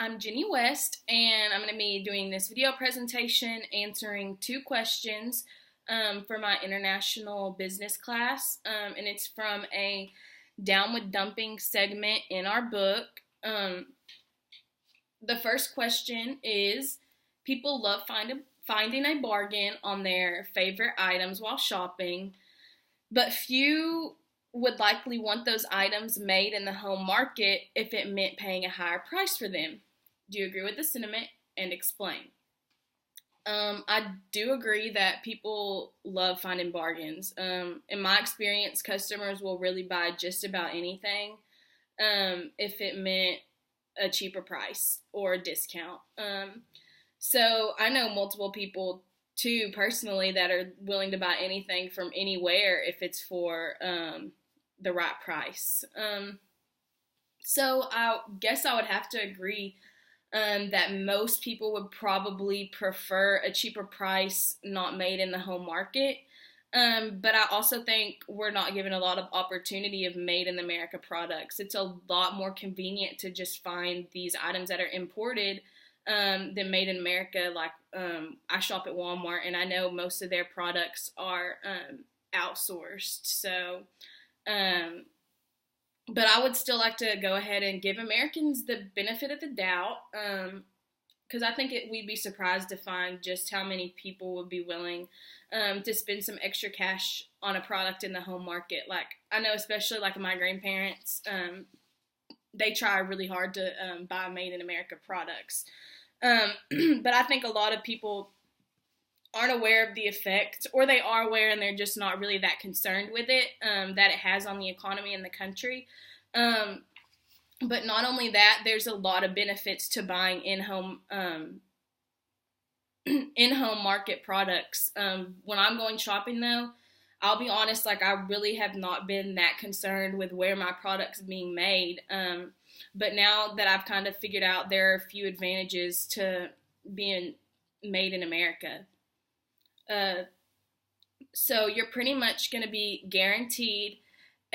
I'm Jenny West, and I'm going to be doing this video presentation answering two questions for my international business class, and it's from a Down with Dumping segment in our book. The first question is, people love finding a bargain on their favorite items while shopping, but few would likely want those items made in the home market if it meant paying a higher price for them. Do you agree with the sentiment? And explain. I do agree that people love finding bargains. In my experience, customers will really buy just about anything if it meant a cheaper price or a discount. So I know multiple people too personally that are willing to buy anything from anywhere if it's for the right price. So I guess I would have to agree that most people would probably prefer a cheaper price not made in the home market. But I also think we're not given a lot of opportunity of made in America products. It's a lot more convenient to just find these items that are imported than made in America. Like I shop at Walmart and I know most of their products are outsourced. So but I would still like to go ahead and give Americans the benefit of the doubt, because I think we'd be surprised to find just how many people would be willing to spend some extra cash on a product in the home market. Like I know, especially like my grandparents, they try really hard to buy made in America products. But I think a lot of people aren't aware of the effect, or they are aware and they're just not really that concerned with it, that it has on the economy in the country. But not only that, there's a lot of benefits to buying in-home market products. When I'm going shopping though, I'll be honest, like I really have not been that concerned with where my product's being made. But now that I've kind of figured out there are a few advantages to being made in America. So you're pretty much going to be guaranteed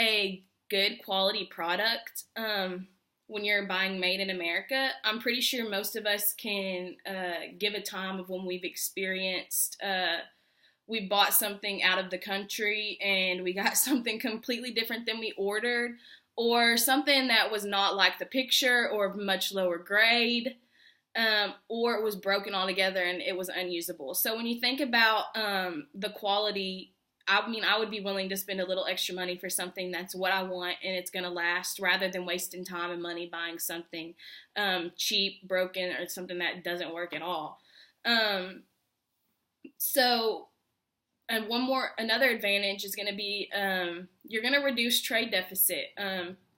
a good quality product when you're buying made in America. I'm pretty sure most of us can give a time of when we've experienced we bought something out of the country and we got something completely different than we ordered, or something that was not like the picture or much lower grade. Or it was broken altogether and it was unusable. So when you think about the quality, I would be willing to spend a little extra money for something that's what I want and it's going to last, rather than wasting time and money buying something cheap, broken, or something that doesn't work at all. And another advantage is going to be you're going to reduce trade deficit.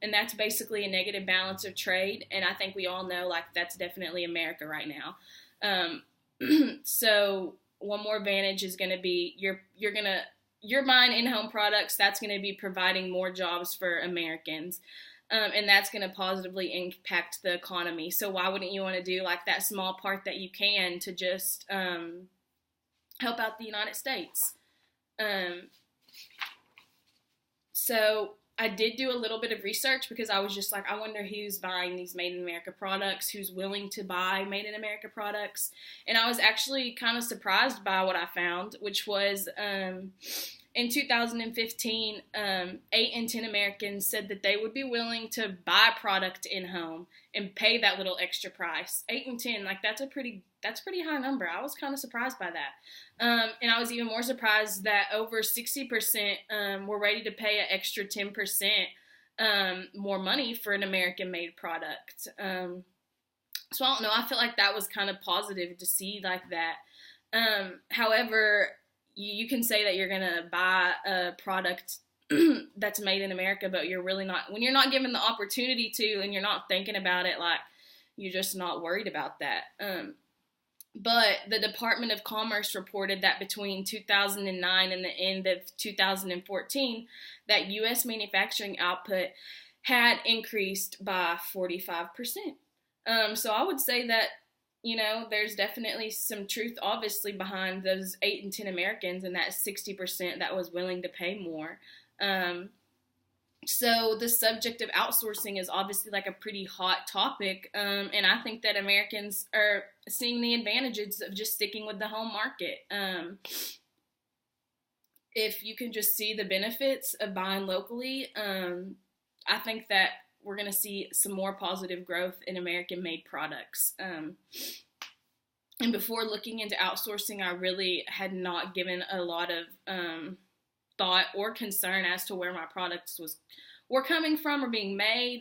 And that's basically a negative balance of trade. And I think we all know, like, that's definitely America right now. So one more advantage is going to be you're buying in-home products. That's going to be providing more jobs for Americans. And that's going to positively impact the economy. So why wouldn't you want to do like that small part that you can to just help out the United States? So I did do a little bit of research because I was just like, I wonder who's buying these Made in America products, who's willing to buy Made in America products. And I was actually kind of surprised by what I found, which was in 2015, 8 in 10 Americans said that they would be willing to buy product in-home and pay that little extra price. 8 in 10, like that's a pretty high number. I was kind of surprised by that. And I was even more surprised that over 60% were ready to pay an extra 10% more money for an American-made product. So I don't know. I feel like that was kind of positive to see like that. However, you can say that you're going to buy a product that's made in America, but you're really not, when you're not given the opportunity to, and you're not thinking about it, like you're just not worried about that. But the Department of Commerce reported that between 2009 and the end of 2014, that U.S. manufacturing output had increased by 45%. So I would say that, you know, there's definitely some truth, obviously, behind those 8 in 10 Americans and that 60% that was willing to pay more. So the subject of outsourcing is obviously like a pretty hot topic, and I think that Americans are seeing the advantages of just sticking with the home market. If you can just see the benefits of buying locally, I think that we're going to see some more positive growth in American-made products. And before looking into outsourcing, I really had not given a lot of thought or concern as to where my products were coming from or being made.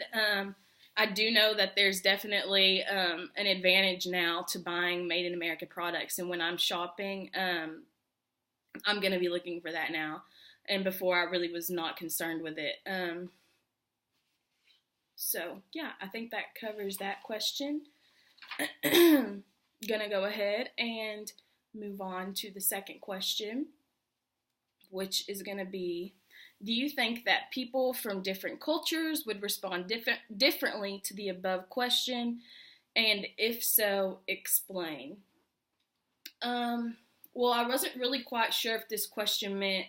I do know that there's definitely an advantage now to buying made in America products, and when I'm shopping, I'm going to be looking for that now. And before, I really was not concerned with it. So yeah, I think that covers that question. Gonna go ahead and move on to the second question, which is gonna be, do you think that people from different cultures would respond differently to the above question? And if so, explain. Well, I wasn't really quite sure if this question meant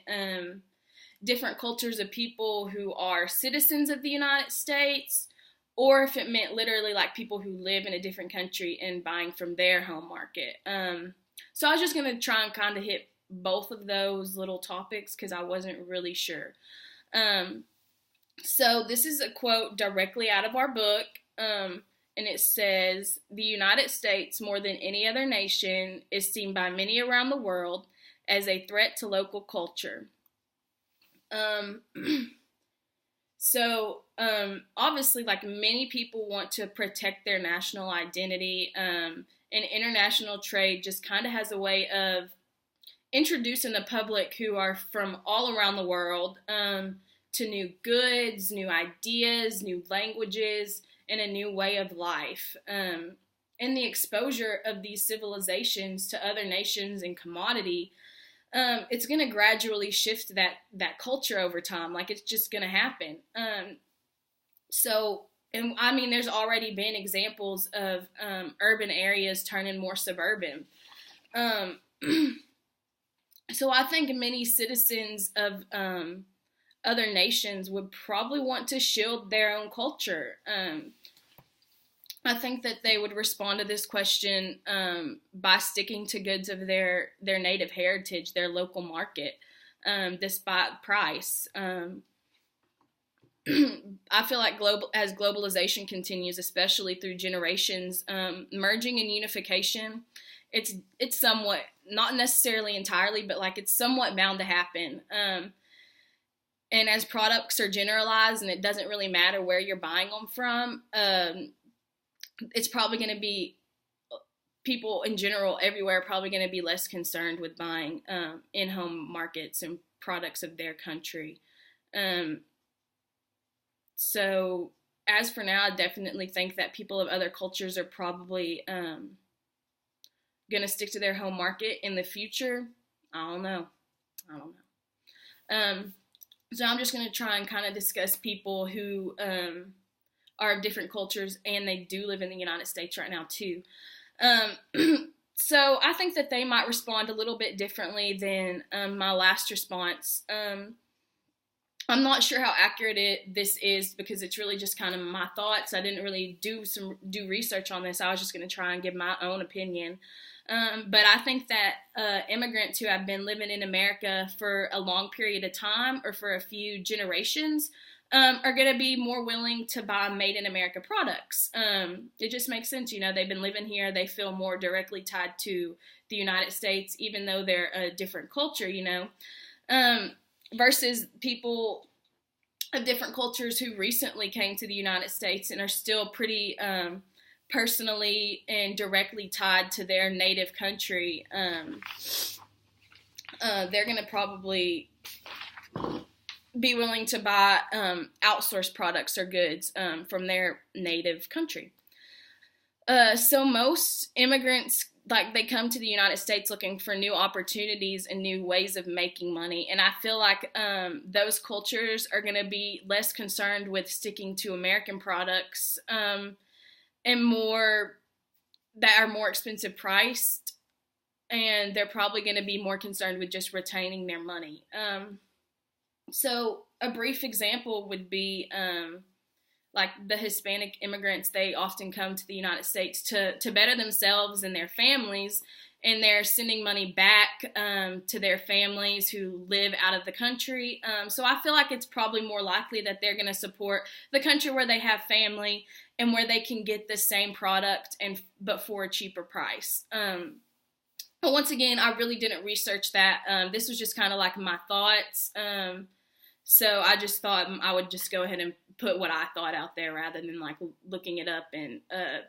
different cultures of people who are citizens of the United States, or if it meant literally like people who live in a different country and buying from their home market. So I was just going to try and kind of hit both of those little topics because I wasn't really sure. So this is a quote directly out of our book, and it says, "The United States, more than any other nation, is seen by many around the world as a threat to local culture." So obviously, like, many people want to protect their national identity, and international trade just kind of has a way of introducing the public who are from all around the world to new goods, new ideas, new languages, and a new way of life. And the exposure of these civilizations to other nations and commodity, it's going to gradually shift that culture over time. Like, it's just going to happen. And I mean, there's already been examples of urban areas turning more suburban. So I think many citizens of other nations would probably want to shield their own culture. I think that they would respond to this question by sticking to goods of their native heritage, their local market, despite price. I feel like as globalization continues, especially through generations, merging and unification, it's somewhat, not necessarily entirely, but like it's somewhat bound to happen. And as products are generalized and it doesn't really matter where you're buying them from, it's probably going to be, people in general everywhere are probably going to be less concerned with buying in-home markets and products of their country. So as for now, I definitely think that people of other cultures are probably going to stick to their home market in the future. I don't know. So I'm just going to try and kind of discuss people who are of different cultures, and they do live in the United States right now too. So I think that they might respond a little bit differently than my last response. I'm not sure how accurate this is because it's really just kind of my thoughts. I didn't really do research on this. I was just going to try and give my own opinion. But I think that immigrants who have been living in America for a long period of time or for a few generations are going to be more willing to buy made in America products. It just makes sense. You know, they've been living here. They feel more directly tied to the United States, even though they're a different culture, you know, versus people of different cultures who recently came to the United States and are still pretty personally and directly tied to their native country. They're going to probably be willing to buy outsourced products or goods from their native country. So most immigrants, like, they come to the United States looking for new opportunities and new ways of making money. And I feel like those cultures are going to be less concerned with sticking to American products and more that are more expensive priced. And they're probably going to be more concerned with just retaining their money. So a brief example would be like the Hispanic immigrants. They often come to the United States to better themselves and their families, and they're sending money back to their families who live out of the country. So I feel like it's probably more likely that they're going to support the country where they have family and where they can get the same product but for a cheaper price. But once again, I really didn't research that. This was just kind of like my thoughts. So I just thought I would just go ahead and put what I thought out there rather than like looking it up and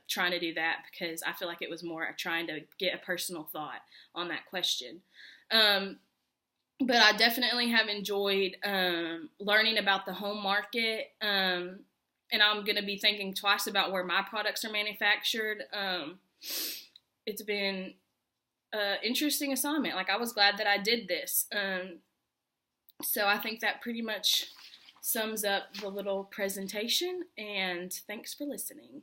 trying to do that, because I feel like it was more trying to get a personal thought on that question. But I definitely have enjoyed learning about the home market, and I'm going to be thinking twice about where my products are manufactured. It's been an interesting assignment. Like, I was glad that I did this. So I think that pretty much sums up the little presentation, and thanks for listening.